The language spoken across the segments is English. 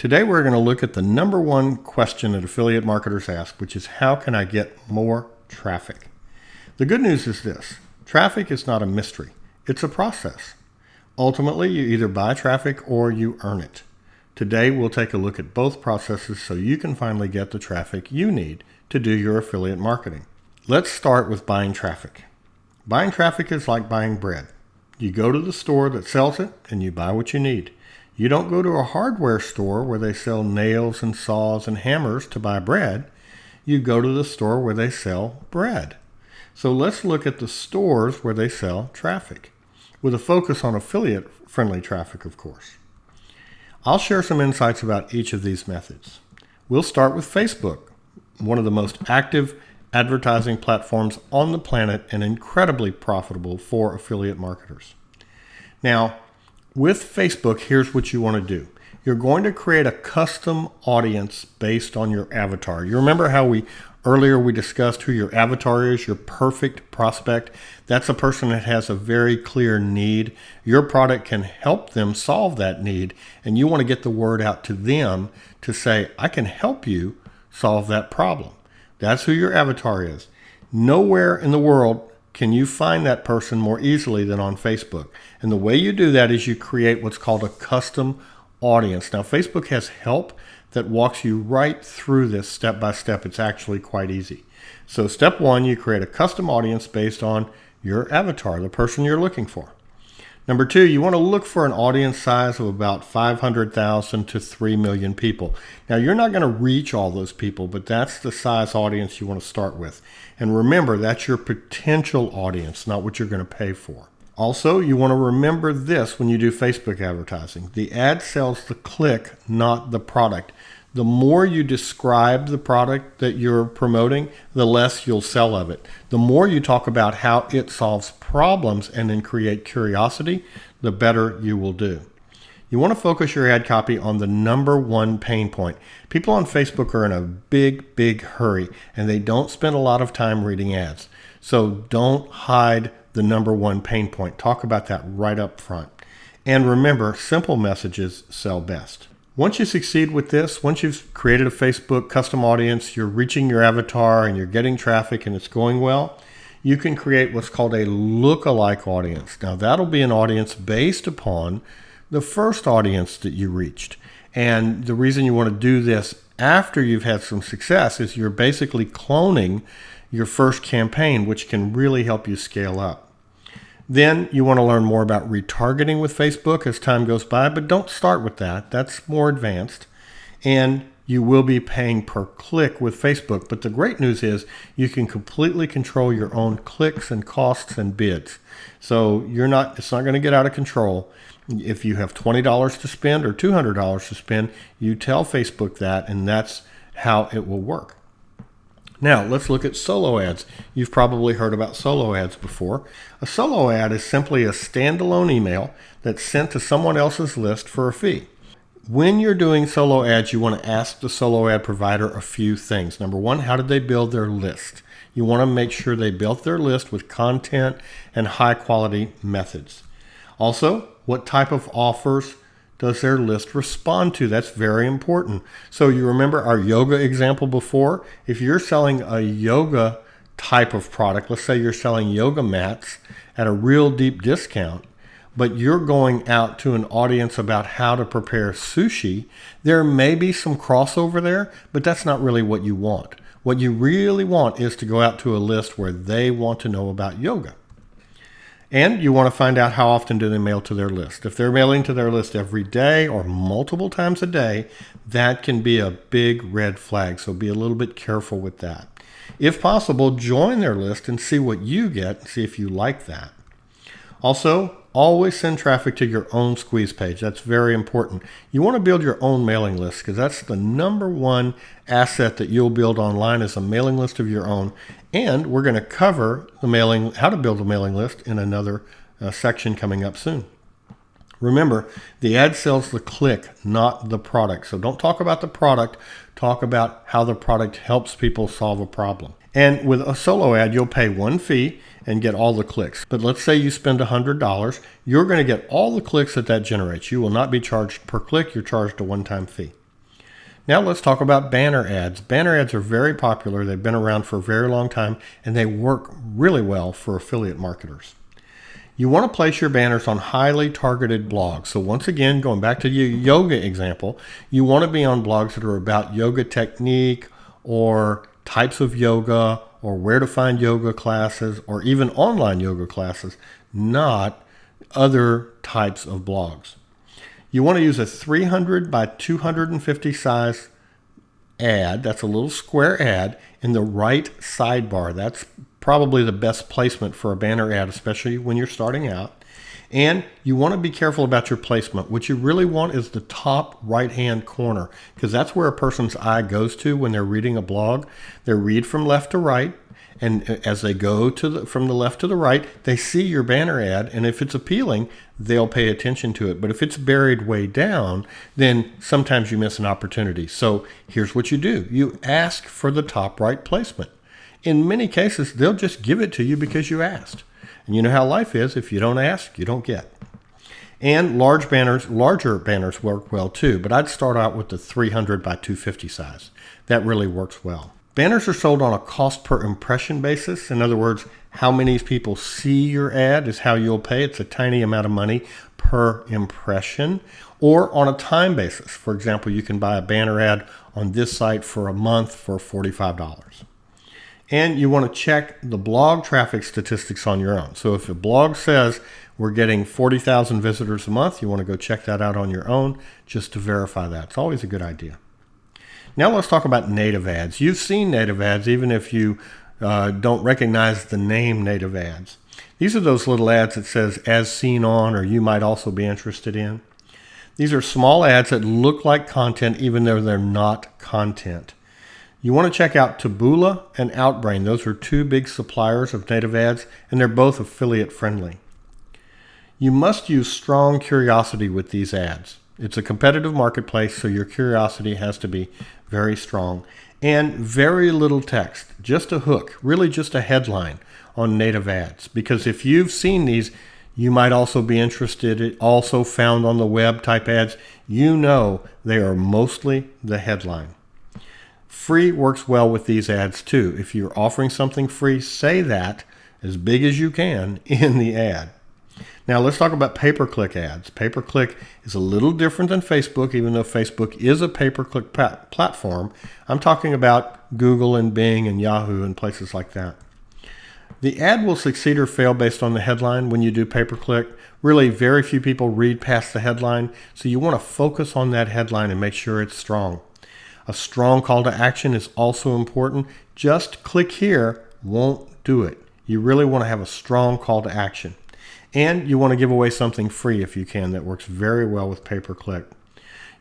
Today we're going to look at the number one question that affiliate marketers ask, which is how can I get more traffic? The good news is this: traffic is not a mystery. It's a process. Ultimately, you either buy traffic or you earn it. Today we'll take a look at both processes so you can finally get the traffic you need to do your affiliate marketing. Let's start with buying traffic. Buying traffic is like buying bread. You go to the store that sells it and you buy what you need. You don't go to a hardware store where they sell nails and saws and hammers to buy bread. You go to the store where they sell bread. So let's look at the stores where they sell traffic, with a focus on affiliate-friendly traffic, of course. I'll share some insights about each of these methods. We'll start with Facebook, one of the most active advertising platforms on the planet and incredibly profitable for affiliate marketers. Now, with Facebook, here's what you want to do. You're going to create a custom audience based on your avatar. You remember how earlier we discussed who your avatar is, your perfect prospect? That's a person that has a very clear need. Your product can help them solve that need, and you want to get the word out to them to say, I can help you solve that problem. That's who your avatar is. Nowhere in the world can you find that person more easily than on Facebook. And the way you do that is you create what's called a custom audience. Now, Facebook has help that walks you right through this step by step. It's actually quite easy. So step one, you create a custom audience based on your avatar, the person you're looking for. Number two, you want to look for an audience size of about 500,000 to 3 million people. Now, you're not going to reach all those people, but that's the size audience you want to start with. And remember, that's your potential audience, not what you're going to pay for. Also, you want to remember this when you do Facebook advertising. The ad sells the click, not the product. The more you describe the product that you're promoting, the less you'll sell of it. The more you talk about how it solves problems and then create curiosity, the better you will do. You want to focus your ad copy on the number one pain point. People on Facebook are in a big hurry, and they don't spend a lot of time reading ads. So don't hide the number one pain point. Talk about that right up front. And remember, simple messages sell best. Once you succeed with this, once you've created a Facebook custom audience, you're reaching your avatar and you're getting traffic and it's going well, you can create what's called a lookalike audience. Now, that'll be an audience based upon the first audience that you reached. And the reason you want to do this after you've had some success is you're basically cloning your first campaign, which can really help you scale up. Then you want to learn more about retargeting with Facebook as time goes by, but don't start with that. That's more advanced. And you will be paying per click with Facebook. But the great news is you can completely control your own clicks and costs and bids. So it's not going to get out of control. If you have $20 to spend or $200 to spend, you tell Facebook that, and that's how it will work. Now, let's look at solo ads. You've probably heard about solo ads before. A solo ad is simply a standalone email that's sent to someone else's list for a fee. When you're doing solo ads, you want to ask the solo ad provider a few things. Number one, how did they build their list? You want to make sure they built their list with content and high quality methods. Also, what type of offers does their list respond to? That's very important. So you remember our yoga example before? If you're selling a yoga type of product, let's say you're selling yoga mats at a real deep discount, but you're going out to an audience about how to prepare sushi, there may be some crossover there, but that's not really what you want. What you really want is to go out to a list where they want to know about yoga. And you want to find out how often do they mail to their list. If they're mailing to their list every day or multiple times a day, that can be a big red flag. So be a little bit careful with that. If possible, join their list and see what you get and see if you like that. Also, always send traffic to your own squeeze page. That's very important. You want to build your own mailing list because that's the number one asset that you'll build online is a mailing list of your own. And we're going to cover how to build a mailing list in another section coming up soon. Remember, the ad sells the click, not the product. So don't talk about the product. Talk about how the product helps people solve a problem. And with a solo ad, you'll pay one fee and get all the clicks. But let's say you spend $100, you're going to get all the clicks that generates. You will not be charged per click. You're charged a one-time fee. Now let's talk about banner ads. Banner ads are very popular. They've been around for a very long time, and they work really well for affiliate marketers. You want to place your banners on highly targeted blogs. So once again, going back to your yoga example, you want to be on blogs that are about yoga technique or types of yoga or where to find yoga classes or even online yoga classes, not other types of blogs. You want to use a 300 by 250 size ad, that's a little square ad, in the right sidebar. That's probably the best placement for a banner ad, especially when you're starting out. And you want to be careful about your placement. What you really want is the top right-hand corner, because that's where a person's eye goes to when they're reading a blog. They read from left to right, and as they go from the left to the right, they see your banner ad, and if it's appealing, they'll pay attention to it. But if it's buried way down, then sometimes you miss an opportunity. So here's what you do. You ask for the top right placement. In many cases, they'll just give it to you because you asked. And you know how life is. If you don't ask, you don't get. And larger banners work well too, but I'd start out with the 300 by 250 size. That really works well. Banners are sold on a cost per impression basis. In other words, how many people see your ad is how you'll pay. It's a tiny amount of money per impression. Or on a time basis. For example, you can buy a banner ad on this site for a month for $45. And you want to check the blog traffic statistics on your own. So if a blog says we're getting 40,000 visitors a month, you want to go check that out on your own just to verify that. It's always a good idea. Now let's talk about native ads. You've seen native ads even if you don't recognize the name native ads. These are those little ads that says as seen on or you might also be interested in. These are small ads that look like content even though they're not content. You want to check out Taboola and Outbrain. Those are two big suppliers of native ads, and they're both affiliate friendly. You must use strong curiosity with these ads. It's a competitive marketplace, so your curiosity has to be very strong. And very little text, just a hook, really just a headline on native ads. Because if you've seen these, you might also be interested, also found on the web type ads. You know they are mostly the headline. Free works well with these ads too. If you're offering something free, say that as big as you can in the ad. Now let's talk about pay-per-click ads. Pay-per-click is a little different than Facebook, even though Facebook is a pay-per-click platform. I'm talking about Google and Bing and Yahoo and places like that. The ad will succeed or fail based on the headline when you do pay-per-click. Really, very few people read past the headline, so you want to focus on that headline and make sure it's strong. A strong call to action is also important. Just click here won't do it. You really want to have a strong call to action. And you want to give away something free if you can. That works very well with pay-per-click.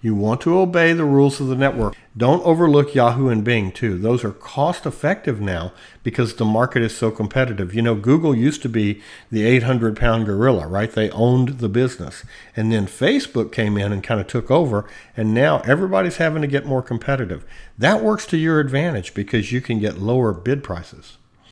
You want to obey the rules of the network. Don't overlook Yahoo and Bing too. Those are cost effective now because the market is so competitive. You know, Google used to be the 800-pound gorilla, right? They owned the business. And then Facebook came in and kind of took over. And now everybody's having to get more competitive. That works to your advantage because you can get lower bid prices.